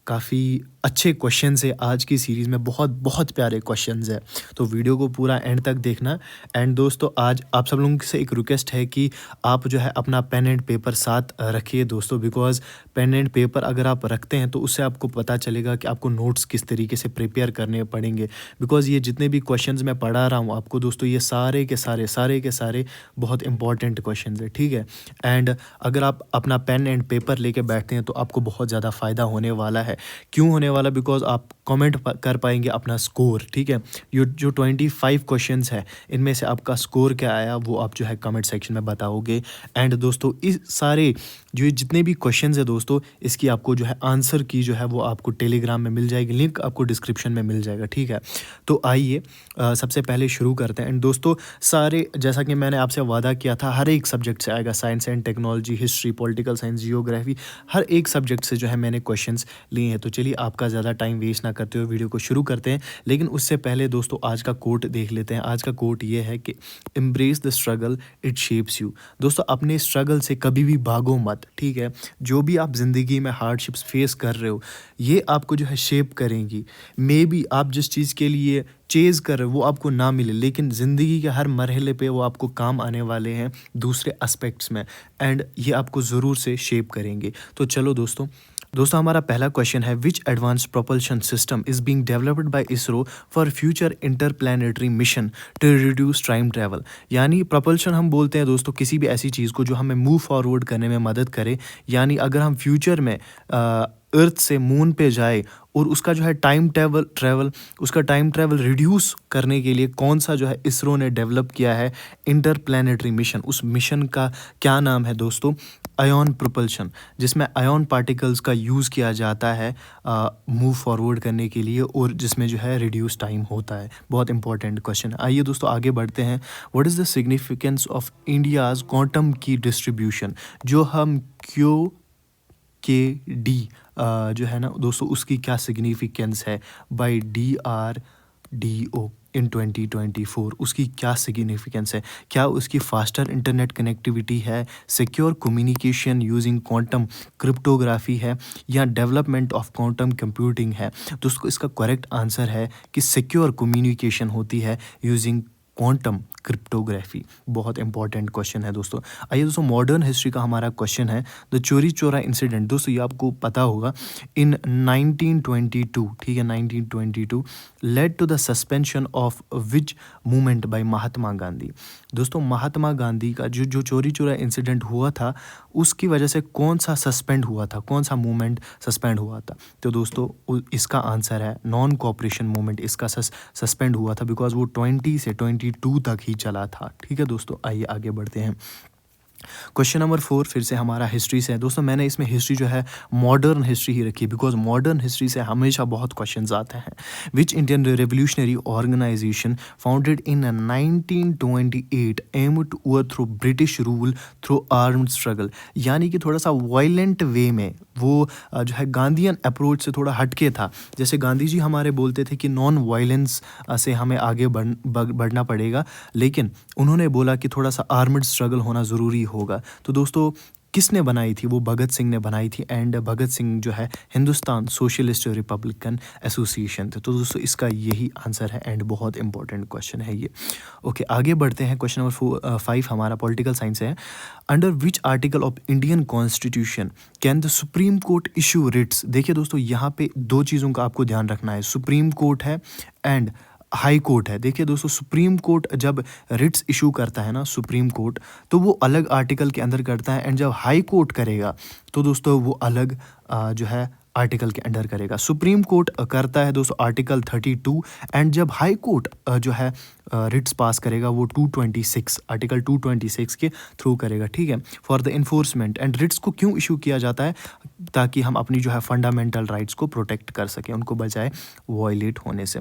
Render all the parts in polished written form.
काफ़ी अच्छे क्वेश्चंस है आज की सीरीज़ में, बहुत बहुत प्यारे क्वेश्चंस है। तो वीडियो को पूरा एंड तक देखना। एंड दोस्तों, आज आप सब लोगों से एक रिक्वेस्ट है कि आप जो है अपना पेन एंड पेपर साथ रखिए दोस्तों, बिकॉज़ पेन एंड पेपर अगर आप रखते हैं तो उससे आपको पता चलेगा कि आपको नोट्स किस तरीके से प्रिपेयर करने पड़ेंगे। बिकॉज़ ये जितने भी क्वेश्चंस मैं पढ़ा रहा हूँ आपको दोस्तों, ये सारे के सारे बहुत इंपॉर्टेंट क्वेश्चंस है, ठीक है। एंड अगर आप अपना पेन एंड पेपर लेके बैठते हैं तो आपको बहुत ज़्यादा फ़ायदा होने वाला है। क्यों होने वाला? बिकॉज़ आप कमेंट कर पाएंगे अपना स्कोर, ठीक है। ये जो 25 क्वेश्चंस है इनमें से आपका स्कोर क्या आया वो आप जो है कमेंट सेक्शन में बताओगे। एंड दोस्तों, इस सारे जो ये जितने भी क्वेश्चंस है दोस्तों, इसकी आपको जो है आंसर की जो है वो आपको टेलीग्राम में मिल जाएगी, लिंक आपको डिस्क्रिप्शन में मिल जाएगा, ठीक है। तो आइए सबसे पहले शुरू करते हैं। एंड दोस्तों, सारे जैसा कि मैंने आपसे वादा किया था, हर एक सब्जेक्ट से आएगा, science and technology, history, political science, geography, हर एक सब्जेक्ट से जो है मैंने क्वेश्चंस लिए हैं। तो चलिए आपका ज़्यादा टाइम वेस्ट ना करते हुए वीडियो को शुरू करते हैं। लेकिन उससे पहले दोस्तों आज का कोट देख लेते हैं। आज का कोट ये है कि embrace the struggle, it shapes you. दोस्तों, अपने स्ट्रगल से कभी भी भागो मत, ठीक है। जो भी आप ज़िंदगी में हार्डशिप्स फेस कर रहे हो, ये आपको जो है शेप करेंगी। मे बी आप जिस चीज़ के लिए चेज़ कर रहे हो वो आपको ना मिले, लेकिन ज़िंदगी के हर मरहले पे वो आपको काम आने वाले हैं दूसरे एस्पेक्ट्स में। एंड ये आपको ज़रूर से शेप करेंगे। तो चलो दोस्तों, हमारा पहला क्वेश्चन है, which advanced propulsion system is being developed by ISRO for future interplanetary mission to reduce time travel. यानी प्रोपल्शन हम बोलते हैं दोस्तों किसी भी ऐसी चीज़ को जो हमें मूव फॉरवर्ड करने में मदद करे। यानी अगर हम फ्यूचर में अर्थ से मून पे जाए और उसका जो है टाइम ट्रैवल रिड्यूस करने के लिए कौन सा जो है इसरो ने डेवलप किया है इंटरप्लैनेटरी मिशन। उस मिशन का क्या नाम है दोस्तों? आयन प्रोपल्शन, जिसमें आयन पार्टिकल्स का यूज़ किया जाता है मूव फॉरवर्ड करने के लिए, और जिसमें जो है रिड्यूस टाइम होता है। बहुत इंपॉर्टेंट क्वेश्चन है। आइए दोस्तों आगे बढ़ते हैं। What is the significance of India's quantum की डिस्ट्रीब्यूशन? जो हम क्यू के डी जो है ना दोस्तों, उसकी क्या सिग्निफिकेंस है बाय DRDO इन 2024? उसकी क्या सिग्निफिकेंस है? क्या उसकी फास्टर इंटरनेट कनेक्टिविटी है, secure communication using quantum cryptography है, या डेवलपमेंट ऑफ क्वांटम कंप्यूटिंग है? दोस्तों, इसका करेक्ट आंसर है कि सिक्योर कम्युनिकेशन होती है यूजिंग क्वांटम क्रिप्टोग्राफी। बहुत इंपॉर्टेंट क्वेश्चन है दोस्तों। आइए दोस्तों, मॉडर्न हिस्ट्री का हमारा क्वेश्चन है, द चोरी चोरा इंसिडेंट। दोस्तों, ये आपको पता होगा, इन 1922, ठीक है, 1922 led to the suspension of which movement by Mahatma Gandhi. दोस्तों, महात्मा गांधी का जो चोरी चोरा इंसिडेंट हुआ था, उसकी वजह से कौन सा सस्पेंड हुआ था, कौन सा मूवमेंट सस्पेंड हुआ था? तो दोस्तों, इसका आंसर है नॉन कोऑपरेशन मूवमेंट। इसका सस्पेंड हुआ था बिकॉज वो 20 से 22 तक ही चला था, ठीक है दोस्तों। आइए आगे बढ़ते हैं। क्वेश्चन नंबर 4 फिर से हमारा हिस्ट्री से है। दोस्तों, मैंने इसमें हिस्ट्री जो है मॉडर्न हिस्ट्री ही रखी है, बिकॉज मॉडर्न हिस्ट्री से हमेशा बहुत क्वेश्चंस आते हैं। Which Indian revolutionary organisation founded in 1928 aim to overthrow British rule through armed struggle? यानी कि थोड़ा सा वायलेंट वे में वो जो है गांधीयन अप्रोच से थोड़ा हटके था। जैसे गांधी जी हमारे बोलते थे कि नॉन वायलेंस से हमें आगे बढ़ना पड़ेगा, लेकिन उन्होंने बोला कि थोड़ा सा आर्मड स्ट्रगल होना ज़रूरी होगा। तो दोस्तों, किसने बनाई थी? वो भगत सिंह ने बनाई थी। एंड भगत सिंह जो है हिंदुस्तान सोशलिस्ट रिपब्लिकन एसोसिएशन थे। तो दोस्तों, इसका यही आंसर है एंड बहुत इंपॉर्टेंट क्वेश्चन है ये। ओके, आगे बढ़ते हैं। क्वेश्चन नंबर 5 हमारा पॉलिटिकल साइंस है। Under which article of Indian constitution can the supreme court issue Ritz? देखिए दोस्तों, यहाँ पे दो चीज़ों का आपको ध्यान रखना है, सुप्रीम कोर्ट है एंड हाई कोर्ट है। देखिए दोस्तों, सुप्रीम कोर्ट जब रिट्स इशू करता है ना, सुप्रीम कोर्ट, तो वो अलग आर्टिकल के अंदर करता है। एंड जब हाई कोर्ट करेगा तो दोस्तों वो अलग जो है आर्टिकल के अंडर करेगा। सुप्रीम कोर्ट करता है दोस्तों आर्टिकल 32, एंड जब हाई कोर्ट जो है रिट्स पास करेगा वो 226 आर्टिकल 226 के थ्रू करेगा, ठीक है, for the enforcement. And writs को क्यों इशू किया जाता है? ताकि हम अपनी जो है फंडामेंटल राइट्स को प्रोटेक्ट कर सकें, उनको बजाय वॉयलेट होने से।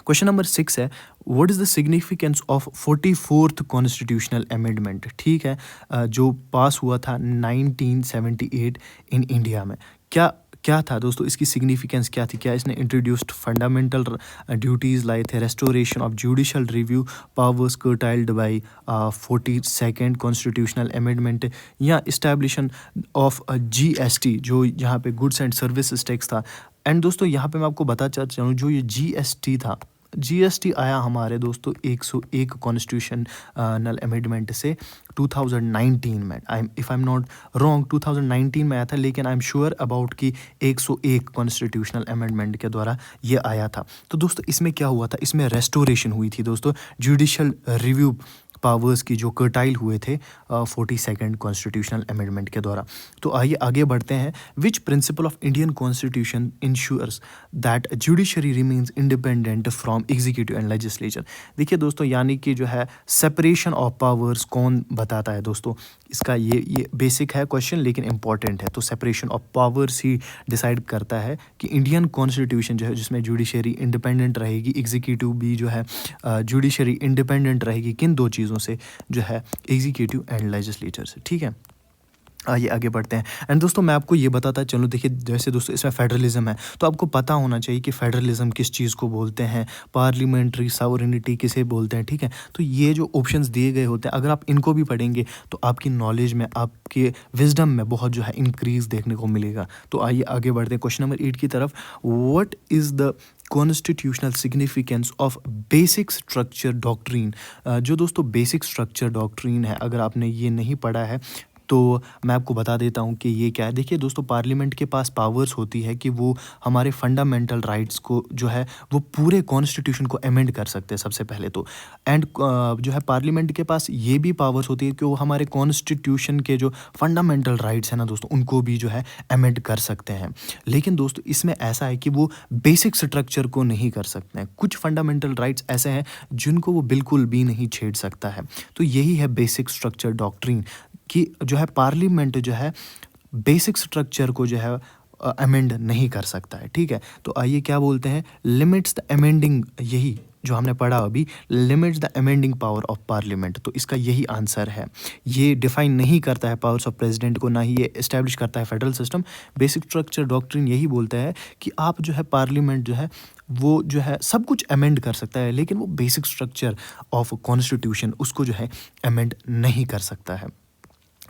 क्वेश्चन नंबर 6 है, what is the significance of 44th constitutional amendment? ठीक है, जो पास हुआ था 1978 इन इंडिया में। क्या क्या था दोस्तों, इसकी सिग्निफिकेंस क्या थी? क्या इसने इंट्रोड्यूस्ड फंडामेंटल ड्यूटीज़ लाए थे, restoration of judicial review powers curtailed by 42nd constitutional amendment, या इस्टेब्लिशन ऑफ जीएसटी जो यहाँ पे गुड्स एंड सर्विसेज टैक्स था। एंड दोस्तों यहाँ पे मैं आपको बताता चलूँ, जो ये जीएसटी था, जीएसटी आया हमारे दोस्तों 101 कॉन्स्टिट्यूशनल अमेंडमेंट से 2019 में। If I am not wrong 2019 में आया था, लेकिन आई एम श्योर अबाउट कि 101 कॉन्स्टिट्यूशनल अमेंडमेंट के द्वारा ये आया था। तो दोस्तों इसमें क्या हुआ था, इसमें रेस्टोरेशन हुई थी दोस्तों जुडिशल रिव्यू पावर्स की जो कर्टाइल हुए थे 42nd कॉन्स्टिट्यूशनल अमेंडमेंट के द्वारा। तो आइए आगे बढ़ते हैं। Which principle of Indian constitution ensures that judiciary remains independent from executive and legislature. देखिए दोस्तों, यानी कि जो है सेपरेशन ऑफ पावर्स कौन बताता है दोस्तों, इसका ये बेसिक है क्वेश्चन, लेकिन इंपॉर्टेंट है। तो separation of powers he decide करता है कि इंडियन कॉन्स्टिट्यूशन जो है, जिसमें जुडिशरी इंडिपेंडेंट रहेगी, एग्जीक्यूटिव भी जो है जुडिशरी इंडिपेंडेंट रहेगी, किन दो चीज़ों से, जो है एग्जीक्यूटिव एंड लेजिस्लेचर से। ठीक है, आइए आगे बढ़ते हैं। एंड दोस्तों मैं आपको ये बताता चलूँ, देखिए जैसे दोस्तों इसमें फेडरलिज्म है, तो आपको पता होना चाहिए कि फेडरलिज्म किस चीज़ को बोलते हैं, पार्लियामेंट्री सॉवरेनिटी किसे बोलते हैं। ठीक है, तो ये जो ऑप्शंस दिए गए होते हैं, अगर आप इनको भी पढ़ेंगे तो आपकी नॉलेज में, आपके विजडम में बहुत जो है इंक्रीज देखने को मिलेगा। तो आइए आगे बढ़ते हैं क्वेश्चन नंबर 8 की तरफ। What is the constitutional significance of basic structure doctrine. जो दोस्तों बेसिक स्ट्रक्चर डॉक्ट्रीन है, अगर आपने ये नहीं पढ़ा है तो मैं आपको बता देता हूँ कि ये क्या है। देखिए दोस्तों, पार्लियामेंट के पास पावर्स होती है कि वो हमारे फंडामेंटल राइट्स को जो है वो पूरे कॉन्स्टिट्यूशन को अमेंड कर सकते हैं सबसे पहले तो। एंड जो है पार्लियामेंट के पास ये भी पावर्स होती है कि वो हमारे कॉन्स्टिट्यूशन के जो फंडामेंटल राइट्स हैं ना दोस्तों, उनको भी जो है अमेंड कर सकते हैं। लेकिन दोस्तों इसमें ऐसा है कि वो बेसिक स्ट्रक्चर को नहीं कर सकते हैं। कुछ फंडामेंटल राइट्स ऐसे हैं जिनको वो बिल्कुल भी नहीं छेड़ सकता है। तो यही है बेसिक स्ट्रक्चर डॉक्ट्रीन, कि जो है पार्लियामेंट जो है बेसिक स्ट्रक्चर को जो है अमेंड नहीं कर सकता है। ठीक है, तो आइए क्या बोलते हैं, लिमिट्स द अमेंडिंग, यही जो हमने पढ़ा अभी, limits the amending power of parliament. तो इसका यही आंसर है। ये डिफाइन नहीं करता है पावर्स ऑफ प्रेसिडेंट को, ना ही ये इस्टेब्लिश करता है federal system. Basic structure doctrine यही बोलता है कि आप जो है पार्लियामेंट जो है वो जो है सब कुछ अमेंड कर सकता है, लेकिन वो बेसिक स्ट्रक्चर ऑफ कॉन्स्टिट्यूशन उसको जो है अमेंड नहीं कर सकता है।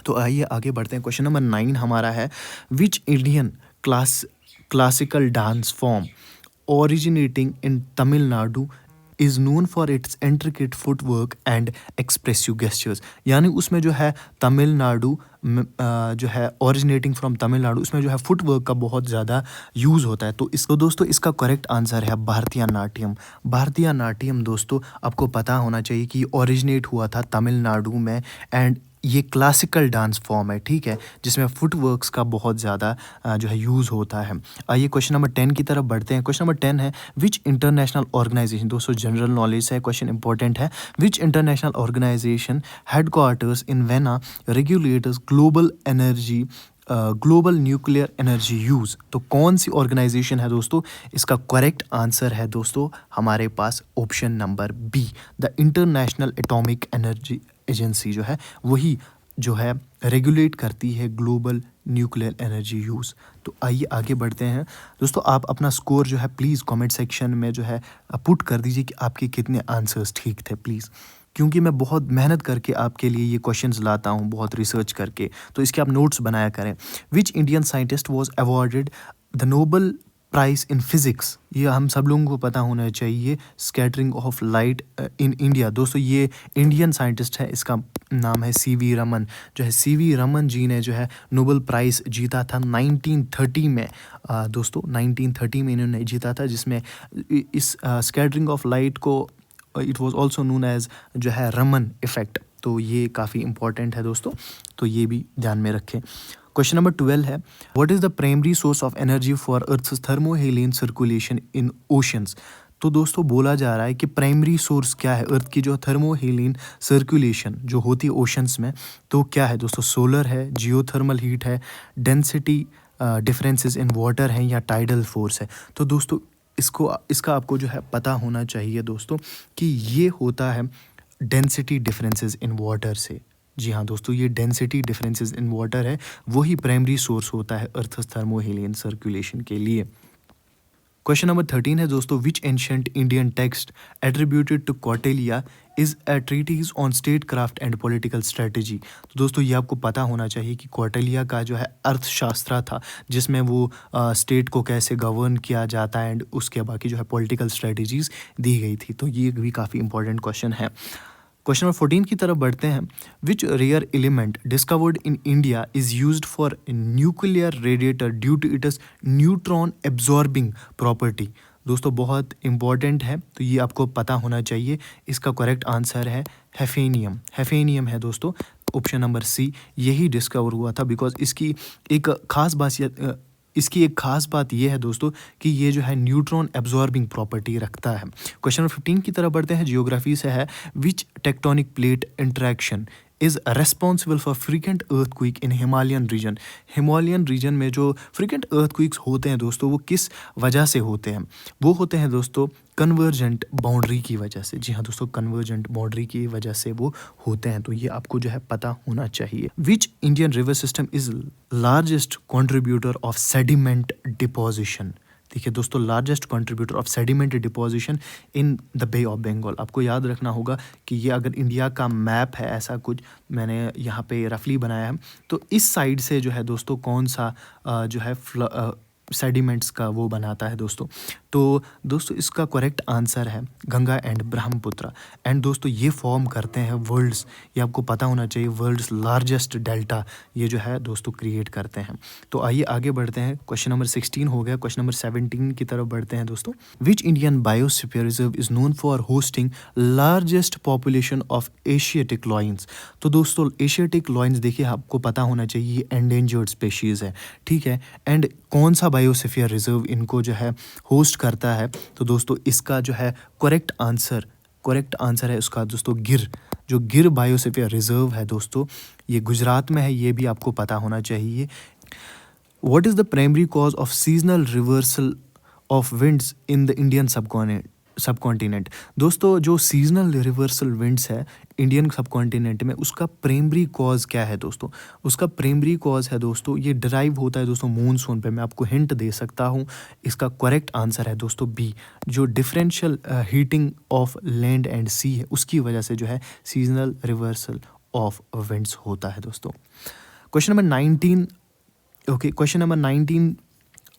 तो आइए आगे बढ़ते हैं। क्वेश्चन नंबर 9 हमारा है, which Indian classical dance form originating in Tamil Nadu is known for its intricate footwork and expressive gestures. यानी उसमें जो है तमिलनाडु जो है ओरिजिनेटिंग फ्रॉम तमिलनाडु, उसमें जो है फुटवर्क का बहुत ज़्यादा यूज़ होता है। तो इसको दोस्तों इसका करेक्ट आंसर है भारतीय नाट्यम। भारतीय नाट्यम दोस्तों आपको पता होना चाहिए कि ओरिजिनेट हुआ था तमिलनाडु में, एंड ये क्लासिकल डांस फॉर्म है। ठीक है, जिसमें फुटवर्क्स का बहुत ज़्यादा जो है यूज़ होता है। आइए क्वेश्चन नंबर 10 की तरफ बढ़ते हैं। क्वेश्चन नंबर 10 है, विच इंटरनेशनल ऑर्गेनाइजेशन, दोस्तों जनरल नॉलेज है, क्वेश्चन इंपॉर्टेंट है। Which international organisation headquarters in Vienna regulators global nuclear energy use. तो कौन सी ऑर्गेनाइजेशन है दोस्तों, इसका करेक्ट आंसर है दोस्तों हमारे पास option number B, the International Atomic Energy Agency जो है वही जो है रेगुलेट करती है ग्लोबल न्यूक्लियर एनर्जी यूज़। तो आइए आगे बढ़ते हैं दोस्तों। आप अपना स्कोर जो है प्लीज़ कमेंट सेक्शन में जो है पुट कर दीजिए कि आपके कितने आंसर्स ठीक थे प्लीज़, क्योंकि मैं बहुत मेहनत करके आपके लिए ये क्वेश्चंस लाता हूँ, बहुत रिसर्च करके, तो इसके आप नोट्स बनाया करें। Which Indian scientist was awarded the Nobel prize in physics. ये हम सब लोगों को पता होना चाहिए, scattering of light in India. दोस्तों ये इंडियन साइंटिस्ट है, इसका नाम है सीवी रमन। जो है सीवी रमन जी ने जो है नोबल प्राइज़ जीता था 1930 में। दोस्तों 1930 में इन्होंने जीता था, जिसमें इस स्कैटरिंग ऑफ लाइट को it was also known as जो है रमन इफ़ेक्ट। तो ये काफ़ी इंपॉर्टेंट है दोस्तों, तो ये भी ध्यान में रखें। क्वेश्चन नंबर 12 है, what is the primary source of energy for earth's thermohaline circulation in oceans. तो दोस्तों बोला जा रहा है कि प्राइमरी सोर्स क्या है अर्थ की जो थर्मोहेलिन सर्कुलेशन जो होती है ओशंस में, तो क्या है दोस्तों, सोलर है, जियोथर्मल हीट है, डेंसिटी डिफरेंसेस इन वाटर हैं, या टाइडल फोर्स है। तो दोस्तों इसका आपको जो है पता होना चाहिए दोस्तों कि ये होता है डेंसिटी डिफरेंसेस इन वाटर से। जी हाँ दोस्तों, ये डेंसिटी डिफरेंसेस इन वाटर है, वही प्राइमरी सोर्स होता है अर्थ's थर्मोहेलियन सर्कुलेशन के लिए। क्वेश्चन नंबर 13 है दोस्तों, which ancient Indian text attributed to Kautilya is a treatise on statecraft and political strategy. तो दोस्तों ये आपको पता होना चाहिए कि कौटिल्य का जो है अर्थशास्त्र था, जिसमें वो स्टेट को कैसे गवर्न किया जाता है एंड उसके बाकी जो है पॉलिटिकल स्ट्रेटजीज दी गई थी। तो ये भी काफ़ी इंपॉर्टेंट क्वेश्चन है। क्वेश्चन नंबर 14 की तरफ बढ़ते हैं। Which rare element discovered in India is used for nuclear radiator due to its neutron absorbing property. दोस्तों बहुत इंपॉर्टेंट है, तो ये आपको पता होना चाहिए। इसका करेक्ट आंसर है हेफेनियम। हेफेनियम है दोस्तों, ऑप्शन नंबर सी, यही डिस्कवर हुआ था। बिकॉज इसकी एक खास बात यह है दोस्तों कि ये जो है न्यूट्रॉन एब्जॉर्बिंग प्रॉपर्टी रखता है। क्वेश्चन नंबर 15 की तरफ बढ़ते हैं, जियोग्राफी से है। Which tectonic plate interaction is responsible for frequent earthquake in Himalayan region. Himalayan region में जो फ्रीक्वेंट अर्थक्वेक्स होते हैं दोस्तों, वो किस वजह से होते हैं? वो होते हैं दोस्तों कन्वर्जेंट बाउंड्री की वजह से। जी हाँ दोस्तों, कन्वर्जेंट बाउंड्री की वजह से वो होते हैं, तो ये आपको जो है पता होना चाहिए। Which Indian river system is largest contributor of sediment deposition. देखिए दोस्तों, largest contributor of sediment deposition in the Bay of Bengal. आपको याद रखना होगा कि ये अगर इंडिया का मैप है, ऐसा कुछ मैंने यहाँ पे रफली बनाया है, तो इस साइड से जो है दोस्तों कौन सा जो है सेडिमेंट्स का वो बनाता है दोस्तों। तो दोस्तों इसका करेक्ट आंसर है गंगा एंड ब्रह्मपुत्र। एंड दोस्तों ये फॉर्म करते हैं वर्ल्ड्स, ये आपको पता होना चाहिए, वर्ल्ड्स लार्जेस्ट डेल्टा ये जो है दोस्तों क्रिएट करते हैं। तो आइए आगे बढ़ते हैं। क्वेश्चन नंबर 16 हो गया। क्वेश्चन नंबर 17 की तरफ बढ़ते हैं दोस्तों। Which Indian biosphere reserve is known for hosting largest population of Asiatic lions. तो दोस्तों एशियाटिक लॉयंस देखिए आपको पता होना चाहिए ये एंडेंजर्ड स्पेशीज़ है, ठीक है। एंड कौन सा बायोस्फीयर रिजर्व इनको जो है होस्ट करता है? तो दोस्तों इसका जो है करेक्ट आंसर है उसका दोस्तों गिर। जो गिर बायोस्फीयर रिजर्व है दोस्तों, ये गुजरात में है, ये भी आपको पता होना चाहिए। What is the primary cause of seasonal reversal of winds in the Indian subcontinent. दोस्तों जो सीजनल रिवर्सल विंड्स है इंडियन सबकॉन्टिनेंट में, उसका प्राइमरी कॉज क्या है दोस्तों? उसका प्राइमरी कॉज है दोस्तों, ये ड्राइव होता है दोस्तों मूनसून पे। मैं आपको हिंट दे सकता हूँ, इसका करेक्ट आंसर है दोस्तों बी। जो differential heating of land and sea है, उसकी वजह से जो है सीजनल रिवर्सल ऑफ विंड्स होता है दोस्तों। क्वेश्चन नंबर 19 क्वेश्चन नंबर 19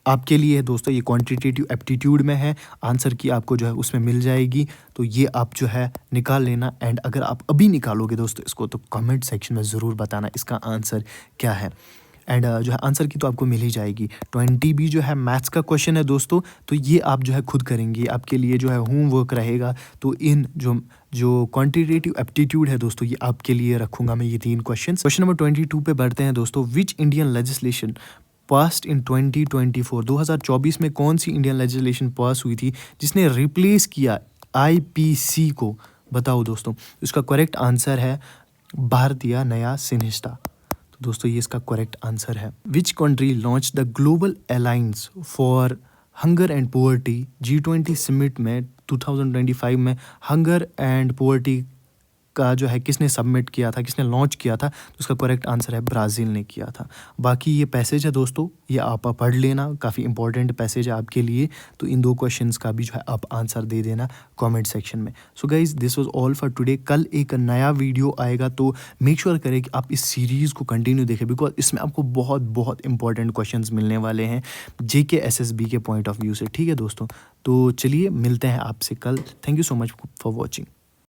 आपके लिए है दोस्तों, ये क्वांटिटेटिव एप्टीट्यूड में है। आंसर की आपको जो है उसमें मिल जाएगी, तो ये आप जो है निकाल लेना। एंड अगर आप अभी निकालोगे दोस्तों इसको, तो कमेंट सेक्शन में ज़रूर बताना इसका आंसर क्या है। एंड जो है आंसर की तो आपको मिल ही जाएगी। 20 भी जो है मैथ्स का क्वेश्चन है दोस्तों, तो ये आप जो है खुद करेंगे, आपके लिए जो है होमवर्क रहेगा। तो इन जो क्वांटिटेटिव एप्टीट्यूड है दोस्तों, ये आपके लिए रखूंगा मैं ये 3 क्वेश्चन। क्वेश्चन नंबर 22 पे बढ़ते हैं दोस्तों। विच इंडियन लेजिस्लेशन पास्ट इन 2024। 2024 में कौन सी इंडियन लेजिस्लेशन पास हुई थी जिसने रिप्लेस किया IPC को? बताओ दोस्तों। इसका करेक्ट आंसर है भारतीय न्याय संहिता। तो दोस्तों ये इसका करेक्ट आंसर है। Which country launch the global alliance for hunger and poverty G20 summit में 2025 में हंगर एंड पोवर्टी का जो है किसने सबमिट किया था, किसने लॉन्च किया था? तो उसका करेक्ट आंसर है ब्राज़ील ने किया था। बाकी ये पैसेज है दोस्तों, ये आप पढ़ लेना, काफ़ी इंपॉर्टेंट पैसेज है आपके लिए। तो इन 2 क्वेश्चंस का भी जो है आप आंसर दे देना कमेंट सेक्शन में। So guys this was all for today. कल एक नया वीडियो आएगा, तो मेक श्योर करें कि आप इस सीरीज़ को कंटिन्यू देखें, बिकॉज इसमें आपको बहुत इंपॉर्टेंट क्वेश्चंस मिलने वाले हैं JK SSB के पॉइंट ऑफ व्यू से, ठीक है दोस्तों। तो चलिए मिलते हैं आपसे कल। Thank you so much for watching.